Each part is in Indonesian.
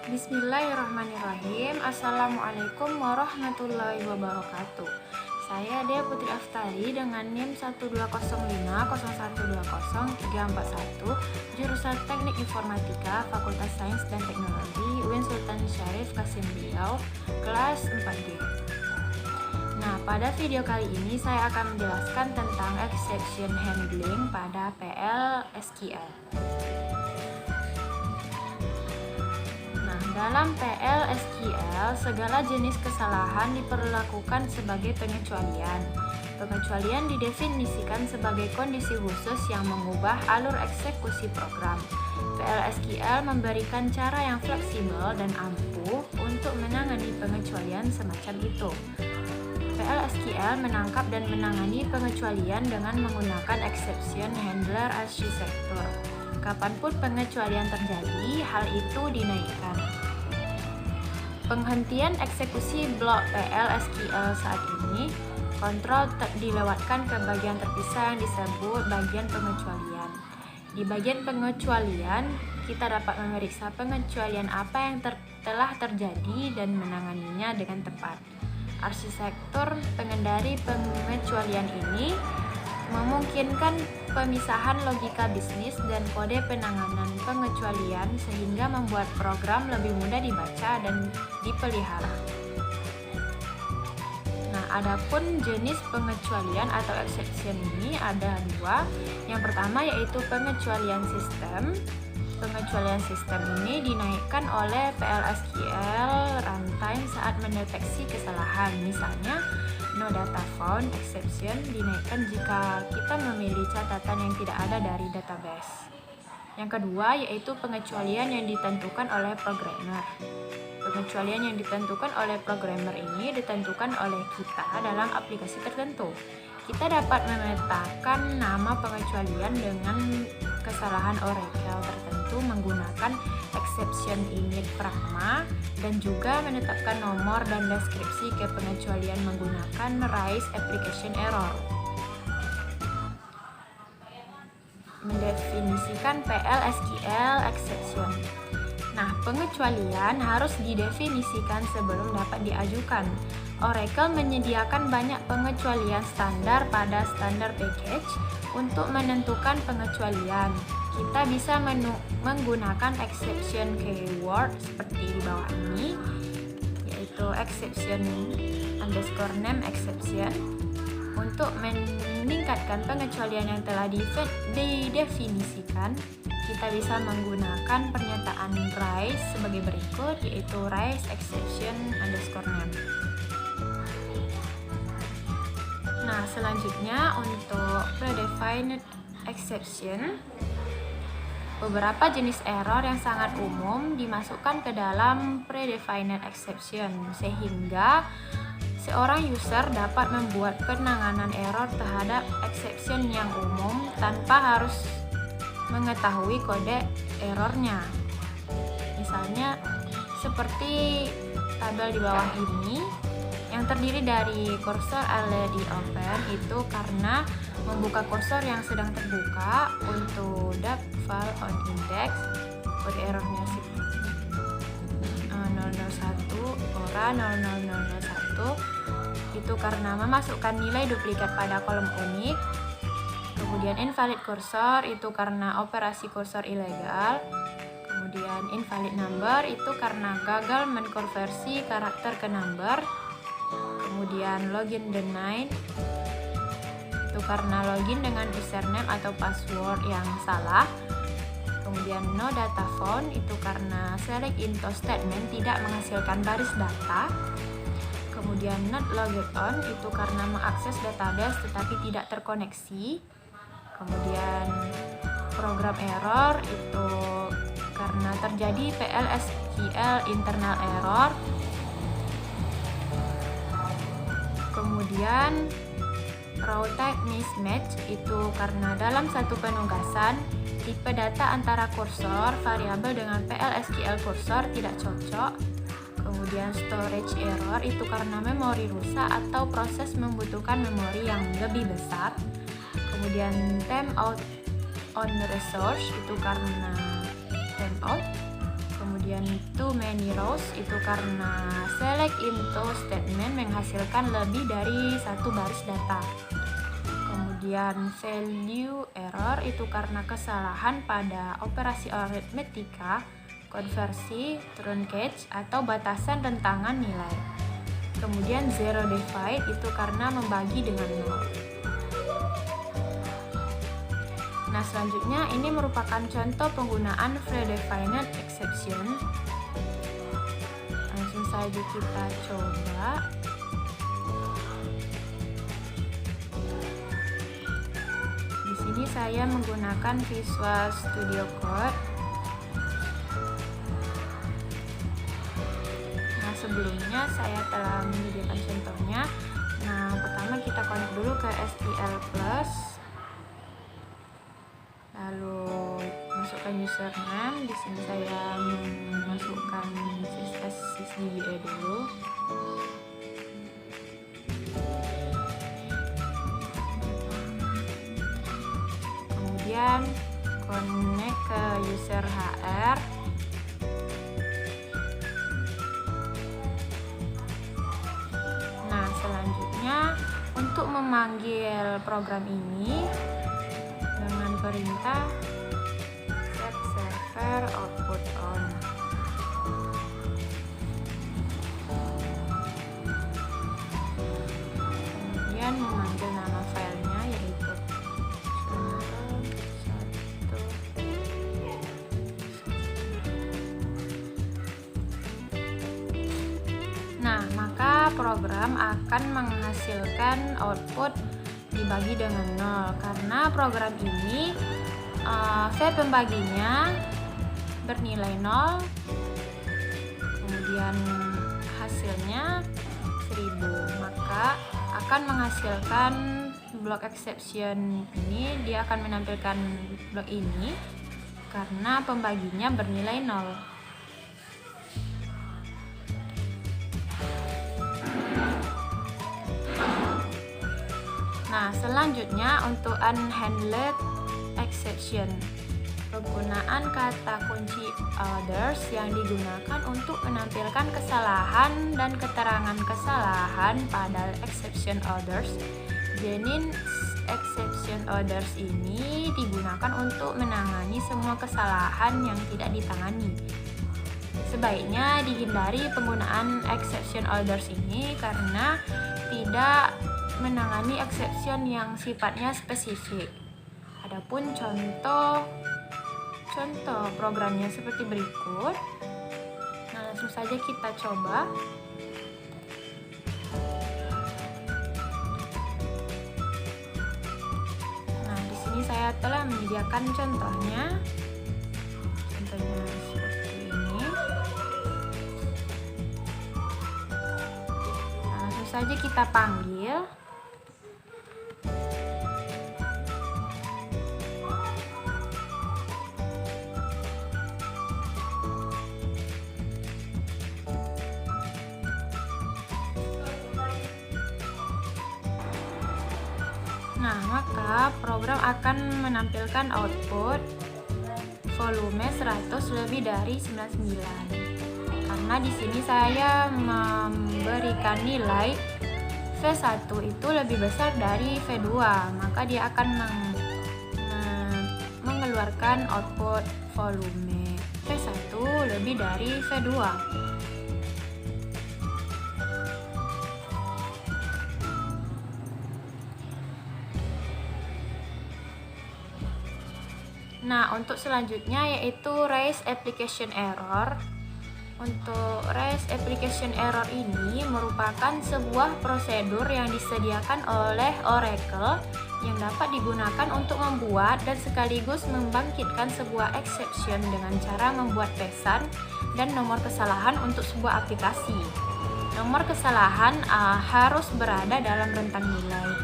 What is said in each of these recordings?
Bismillahirrahmanirrahim. Assalamualaikum warahmatullahi wabarakatuh. Saya Dea Putri Aftari dengan NIM 120500120 jurusan Teknik Informatika Fakultas Sains dan Teknologi UIN Sultan Syarif Qasim Riau, kelas 4G. Nah, pada video kali ini saya akan menjelaskan tentang exception handling pada PL SQL. Dalam PL SQL, segala jenis kesalahan diperlakukan sebagai pengecualian. Pengecualian didefinisikan sebagai kondisi khusus yang mengubah alur eksekusi program. PL SQL memberikan cara yang fleksibel dan ampuh untuk menangani pengecualian semacam itu. PL SQL menangkap dan menangani pengecualian dengan menggunakan exception handler arsitektur. Kapanpun pengecualian terjadi, hal itu dinaikkan. Penghentian eksekusi blok PL SQL saat ini, kontrol dilewatkan ke bagian terpisah yang disebut bagian pengecualian. Di bagian pengecualian, kita dapat memeriksa pengecualian apa yang telah terjadi dan menanganinya dengan tepat. Arsitektur pengendali pengecualian ini memungkinkan pemisahan logika bisnis dan kode penanganan pengecualian sehingga membuat program lebih mudah dibaca dan dipelihara. Nah, adapun jenis pengecualian atau exception ini ada dua. Yang pertama yaitu pengecualian sistem. Pengecualian sistem ini dinaikkan oleh PL SQL runtime saat mendeteksi kesalahan. Misalnya, no data found exception dinaikkan jika kita memilih catatan yang tidak ada dari database. Yang kedua yaitu pengecualian yang ditentukan oleh programmer. Pengecualian yang ditentukan oleh programmer ini ditentukan oleh kita dalam aplikasi tertentu. Kita dapat memetakan nama pengecualian dengan kesalahan Oracle tertentu menggunakan exception init pragma dan juga menetapkan nomor dan deskripsi ke pengecualian menggunakan raise application error. Mendefinisikan PL SQL exception. Nah, pengecualian harus didefinisikan sebelum dapat diajukan. Oracle menyediakan banyak pengecualian standar pada standar package untuk menentukan pengecualian. Kita bisa menggunakan exception keyword seperti di bawah ini, yaitu exception underscore name exception untuk meningkatkan pengecualian yang telah didefinisikan. Kita bisa menggunakan pernyataan raise sebagai berikut, yaitu raise exception underscore name. Nah, selanjutnya untuk predefined exception, beberapa jenis error yang sangat umum dimasukkan ke dalam predefined exception sehingga seorang user dapat membuat penanganan error terhadap exception yang umum tanpa harus mengetahui kode errornya. Misalnya seperti tabel di bawah ini yang terdiri dari kursor LED open itu karena membuka kursor yang sedang terbuka. Untuk dap file on index, kode errornya 001 ora 00001 itu karena memasukkan nilai duplikat pada kolom unik. Kemudian invalid cursor itu karena operasi kursor ilegal. Kemudian invalid number itu karena gagal menkonversi karakter ke number. Kemudian login denied itu karena login dengan username atau password yang salah. Kemudian no data found itu karena select into statement tidak menghasilkan baris data. Kemudian not logged on itu karena mengakses database tetapi tidak terkoneksi. Kemudian program error itu karena terjadi PL SQL internal error. Kemudian row type mismatch itu karena dalam satu penugasan tipe data antara kursor variabel dengan PL SQL kursor tidak cocok. Kemudian storage error itu karena memori rusak atau proses membutuhkan memori yang lebih besar. Kemudian timeout on resource itu karena timeout. Kemudian Kemudian too many rows itu karena select into statement menghasilkan lebih dari satu baris data. Kemudian value error itu karena kesalahan pada operasi aritmetika, konversi, truncate, atau batasan rentangan nilai. Kemudian zero divide itu karena membagi dengan 0. Nah, selanjutnya ini merupakan contoh penggunaan predefined exception. Langsung saja kita coba. Di sini saya menggunakan Visual Studio Code. Nah, sebelumnya saya telah menyediakan contohnya. Nah, pertama kita connect dulu ke STL Plus. Lalu masukkan username. Di sini saya memasukkan sysdba dulu. Kemudian connect ke user HR. Nah, selanjutnya untuk memanggil program ini dengan perintah set server output on. Kemudian memanggil nama filenya yaitu Nah, maka program akan menghasilkan output dibagi dengan 0 karena program ini V pembaginya bernilai 0, kemudian hasilnya 1000, maka akan menghasilkan blok exception ini. Dia akan menampilkan blok ini karena pembaginya bernilai 0. Nah, selanjutnya untuk unhandled exception, penggunaan kata kunci others yang digunakan untuk menampilkan kesalahan dan keterangan kesalahan pada exception others. Jenis exception others ini digunakan untuk menangani semua kesalahan yang tidak ditangani. Sebaiknya dihindari penggunaan exception others ini karena tidak menangani exception yang sifatnya spesifik. Adapun contoh programnya seperti berikut. Nah, langsung saja kita coba. Nah, di sini saya telah menyediakan contohnya. Contohnya seperti ini. Nah, langsung saja kita panggil. Nah, maka program akan menampilkan output volume 100 lebih dari 99. Karena di sini saya memberikan nilai V1 itu lebih besar dari V2, maka dia akan mengeluarkan output volume V1 lebih dari V2. Nah, untuk selanjutnya yaitu raise application error. Untuk raise application error ini merupakan sebuah prosedur yang disediakan oleh Oracle yang dapat digunakan untuk membuat dan sekaligus membangkitkan sebuah exception dengan cara membuat pesan dan nomor kesalahan untuk sebuah aplikasi. Nomor kesalahan harus berada dalam rentang nilai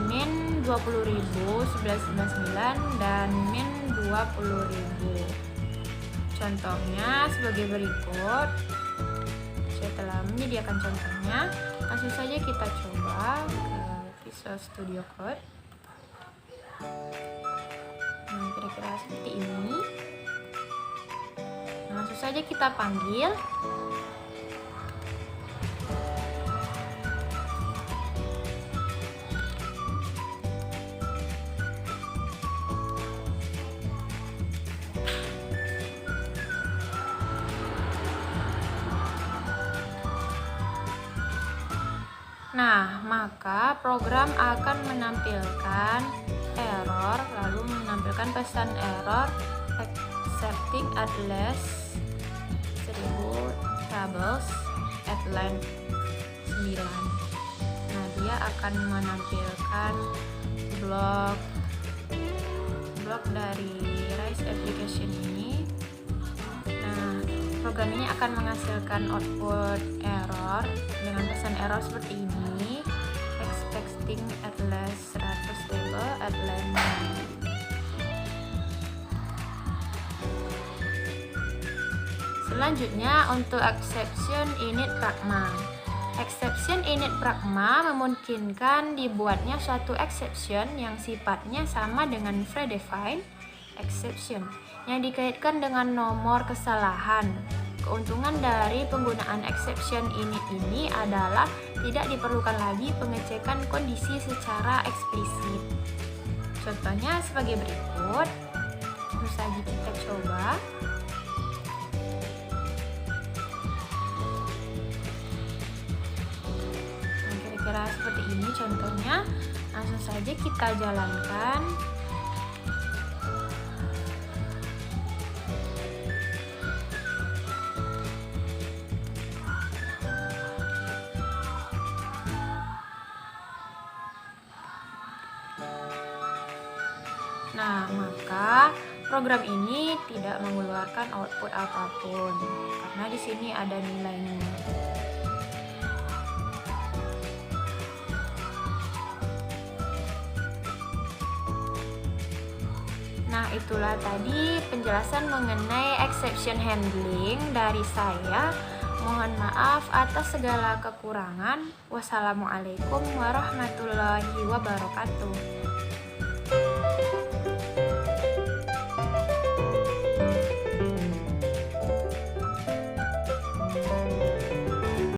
min 20.999 dan min 20.000. Contohnya sebagai berikut. Saya telah menyediakan contohnya. Langsung saja kita coba ke Visual Studio Code. Nah, kira-kira seperti ini. Nah, Langsung saja kita panggil. Nah, maka program akan menampilkan error, lalu menampilkan pesan error accepting at least 1000 tables at line 9. Nah, dia akan menampilkan blok dari RISE application ini. Nah, program ini akan menghasilkan output error dengan pesan error seperti ini, expecting at least 100 table at line 9. Selanjutnya untuk exception init pragma. Exception init pragma memungkinkan dibuatnya suatu exception yang sifatnya sama dengan predefined exception yang dikaitkan dengan nomor kesalahan. Keuntungan dari penggunaan exception init ini adalah tidak diperlukan lagi pengecekan kondisi secara eksplisit. Contohnya sebagai berikut. Langsung saja kita coba. Nah, kira-kira seperti ini contohnya. Langsung saja kita jalankan. Nah, maka program ini tidak mengeluarkan output apapun karena di sini ada nilainya. Nah, itulah tadi penjelasan mengenai exception handling dari saya. Mohon maaf atas segala kekurangan. Wassalamualaikum warahmatullahi wabarakatuh.